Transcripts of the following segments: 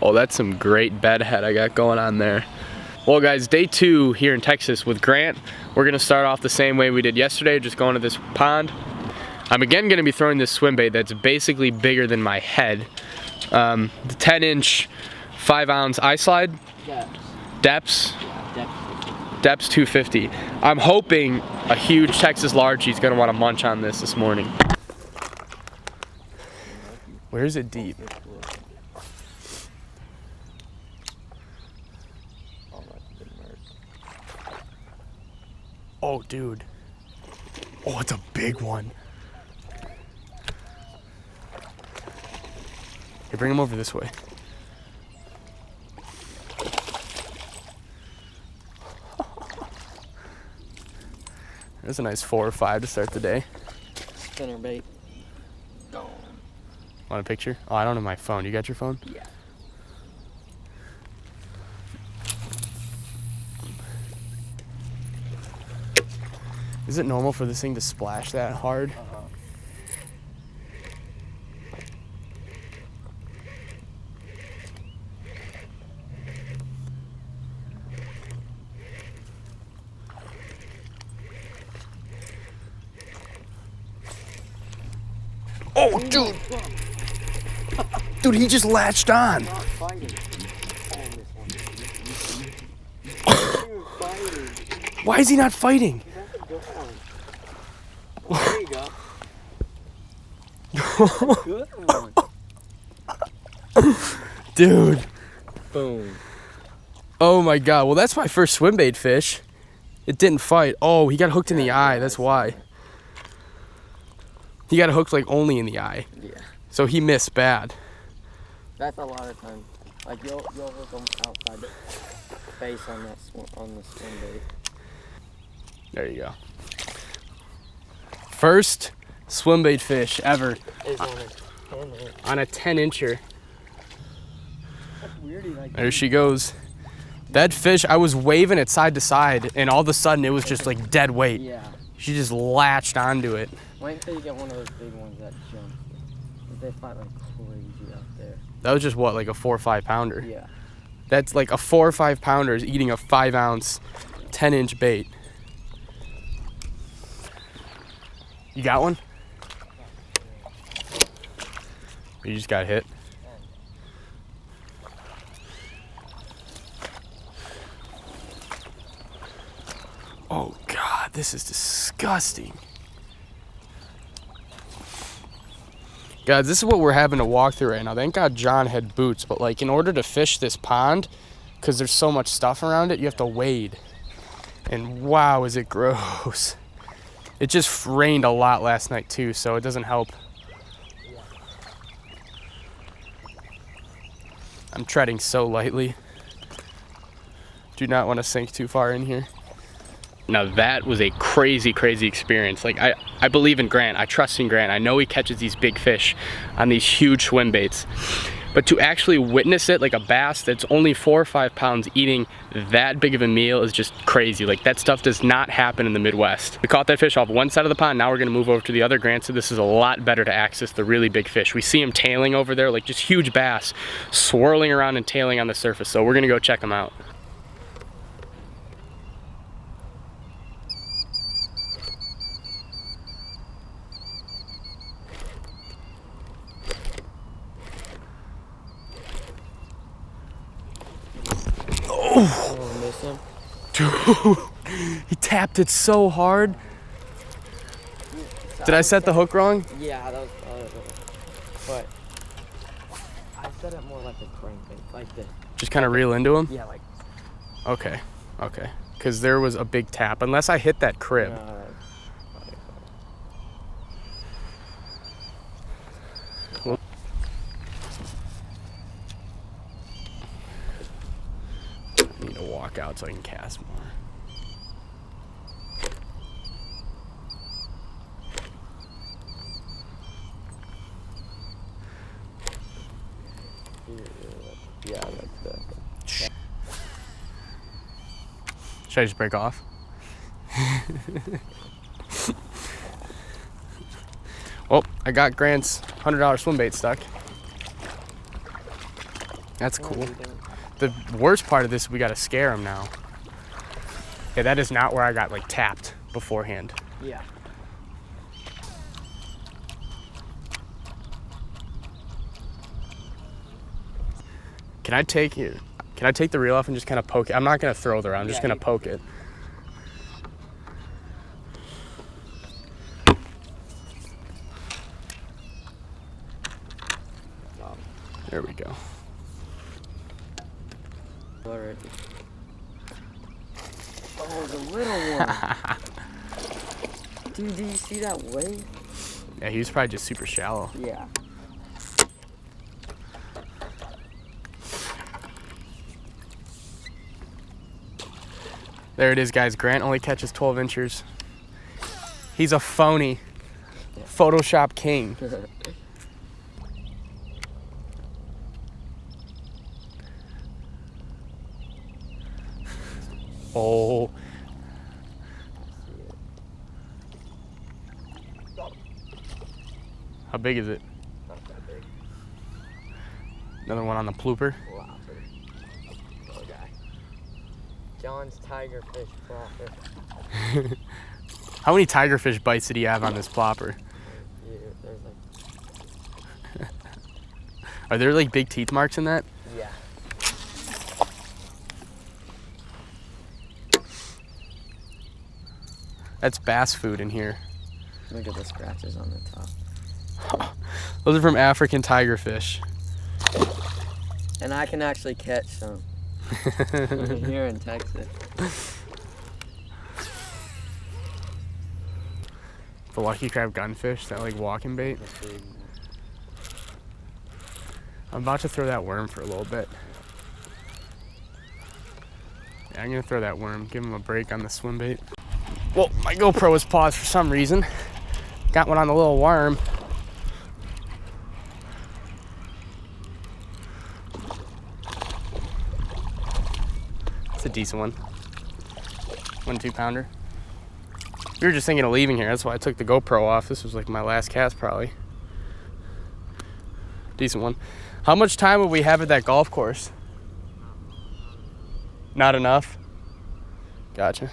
Oh, that's some great bedhead I got going on there. Well guys, day 2 here in Texas with Grant. We're gonna start off the same way we did yesterday, just going to this pond. I'm again gonna be throwing this swim bait that's basically bigger than my head. The 10-inch, 5-ounce eye slide. Depths. Depths 250. I'm hoping a huge Texas large is gonna want to munch on this morning. Where is it deep? Oh, dude. Oh, it's a big one. Hey, bring him over this way. There's a nice 4 or 5 to start the day. Spinner bait. Go. Want a picture? Oh, I don't have my phone. You got your phone? Yeah. Is it normal for this thing to splash that hard? Oh, dude! Dude, he just latched on. Why is he not fighting? There you go. Good one. Dude. Boom. Oh my god. Well, that's my first swim bait fish. It didn't fight. Oh, he got hooked in the eye. That's why. He got hooked like only in the eye. Yeah. So he missed bad. That's a lot of times. Like you'll hook them outside the face on that on the swim bait. There you go. First swim bait fish ever. Is on a 10-inch. On a 10-incher. That's weird. Like There she goes. That fish, I was waving it side to side, and all of a sudden it was just like dead weight. Yeah. She just latched onto it. Wait until you get one of those big ones that jump. They fight like crazy out there. That was just what, like a 4 or 5 pounder? Yeah. That's like a 4 or 5 pounder is eating a 5-ounce, 10-inch bait. You got one? You just got hit? Oh God, this is disgusting. Guys, this is what we're having to walk through right now. Thank God John had boots, but like in order to fish this pond, because there's so much stuff around it, you have to wade. And wow, is it gross. It just rained a lot last night too, so it doesn't help. I'm treading so lightly. Do not want to sink too far in here. Now that was a crazy, crazy experience. Like I believe in Grant. I trust in Grant. I know he catches these big fish on these huge swim baits. But to actually witness it, like a bass that's only 4 or 5 pounds eating that big of a meal is just crazy. Like that stuff does not happen in the Midwest. We caught that fish off one side of the pond. Now we're gonna move over to the other. Grant said this is a lot better to access the really big fish. We see them tailing over there, like just huge bass swirling around and tailing on the surface. So we're gonna go check them out. Oh, miss him. Dude, he tapped it so hard. Did I set the hook wrong? Yeah, that was but I set it more like a crankbait, like this. Just kind of reel into him? Yeah, like. Okay, okay. Because there was a big tap, unless I hit that crib. I need to walk out so I can cast more. Yeah, that's the. Should I just break off? Well, I got Grant's $100 swim bait stuck. That's cool. The worst part of this, we gotta scare him now. Yeah, that is not where I got like tapped beforehand. Yeah. Can I take the reel off and just kind of poke it? I'm not gonna throw the rod, I'm just gonna poke it. There we go. Already. Oh, the little one. Dude, do you see that wave? Yeah, he was probably just super shallow. Yeah. There it is, guys. Grant only catches 12 inchers. He's a phony. Yeah. Photoshop king. Oh. How big is it? Not that big. Another one on the plooper. Flopper. Little guy. John's tigerfish flopper. How many tigerfish bites did he have on this plopper? Yeah, there's like... Are there like big teeth marks in that? Yeah. That's bass food in here. Look at the scratches on the top. Those are from African tigerfish. And I can actually catch some. Here in Texas. The lucky crab gunfish, that like walking bait. I'm about to throw that worm for a little bit. Yeah, I'm gonna throw that worm, give him a break on the swim bait. Well, my GoPro was paused for some reason. Got one on the little worm. It's a decent one. 1 2-pounder. We were just thinking of leaving here. That's why I took the GoPro off. This was like my last cast probably. Decent one. How much time would we have at that golf course? Not enough? Gotcha.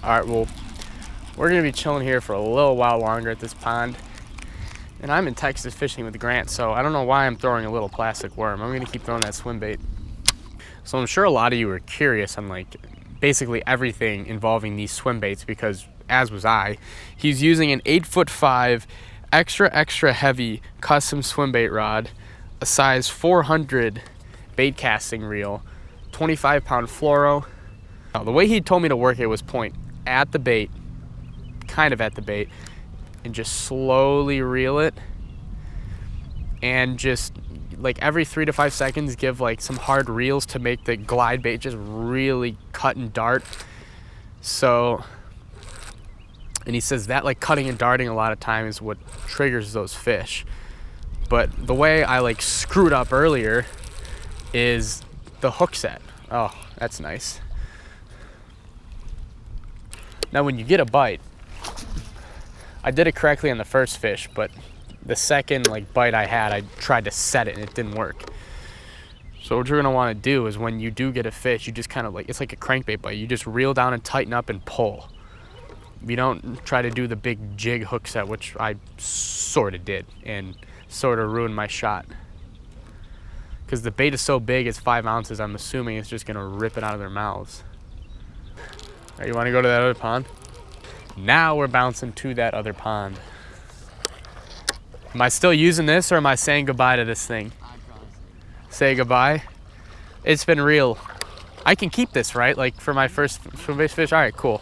All right, well, we're gonna be chilling here for a little while longer at this pond. And I'm in Texas fishing with Grant, so I don't know why I'm throwing a little plastic worm. I'm gonna keep throwing that swim bait. So I'm sure a lot of you are curious on like basically everything involving these swim baits because, as was I, he's using an 8'5" extra heavy custom swim bait rod, a size 400 bait casting reel, 25-pound fluoro. Now, the way he told me to work it was point at the bait, kind of at the bait, and just slowly reel it, and just like every 3 to 5 seconds give like some hard reels to make the glide bait just really cut and dart. So, and he says that like cutting and darting a lot of time is what triggers those fish. But the way I like screwed up earlier is the hook set. Oh, that's nice. Now when you get a bite, I did it correctly on the first fish, but the second like bite I had, I tried to set it and it didn't work. So what you're gonna wanna do is when you do get a fish, you just kind of like, it's like a crankbait bite. You just reel down and tighten up and pull. You don't try to do the big jig hook set, which I sort of did and sort of ruined my shot. Because the bait is so big, it's 5 ounces, I'm assuming it's just gonna rip it out of their mouths. All right, you wanna go to that other pond? Now we're bouncing to that other pond. Am I still using this or am I saying goodbye to this thing? Say goodbye. It's been real. I can keep this, right? Like for my first swim bait fish? All right, cool.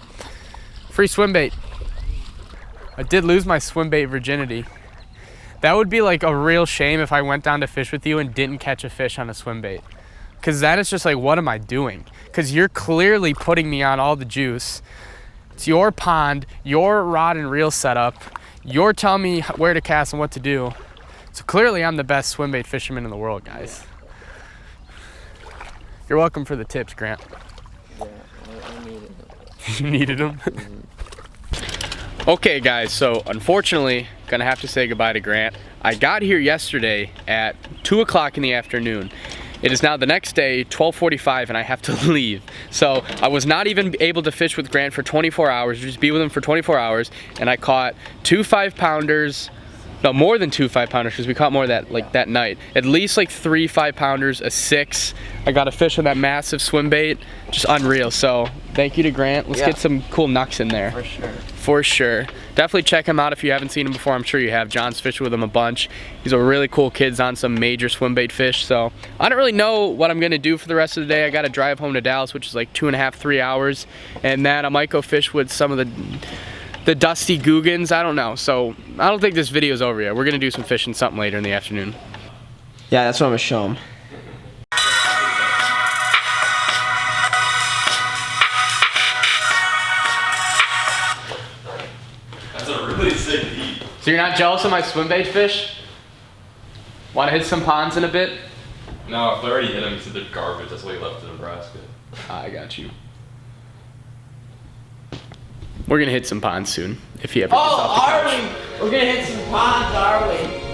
Free swim bait. I did lose my swim bait virginity. That would be like a real shame if I went down to fish with you and didn't catch a fish on a swim bait. Cause that is just like, what am I doing? Cause you're clearly putting me on all the juice. It's your pond, your rod and reel setup. You're telling me where to cast and what to do. So clearly I'm the best swim bait fisherman in the world, guys. You're welcome for the tips, Grant. Yeah, I needed them. You needed them? Okay guys, so unfortunately, gonna have to say goodbye to Grant. I got here yesterday at 2 o'clock in the afternoon. It is now the next day, 12:45, and I have to leave. So I was not even able to fish with Grant for 24 hours, just be with him for 24 hours, and I caught 2 5-pounders, no, more than 2 5-pounders, because we caught more that night. At least like 3 5-pounders, a 6. I got a fish on that massive swim bait, just unreal. So thank you to Grant. Let's get some cool knucks in there. For sure. For sure. Definitely check him out if you haven't seen him before. I'm sure you have. John's fished with him a bunch. He's a really cool kid. He's on some major swim bait fish. So I don't really know what I'm gonna do for the rest of the day. I gotta drive home to Dallas, which is like 2.5, 3 hours. And then I might go fish with some of the dusty Googans. I don't know. So I don't think this video's over yet. We're gonna do some fishing something later in the afternoon. Yeah, that's what I'm gonna show him. That's a really sick heat. So you're not jealous of my swim bait fish? Want to hit some ponds in a bit? No, if I already hit him, he said they're garbage. That's why he left in Nebraska. I got you. We're gonna hit some ponds soon if he ever gets off the couch. We're gonna hit some ponds, are we?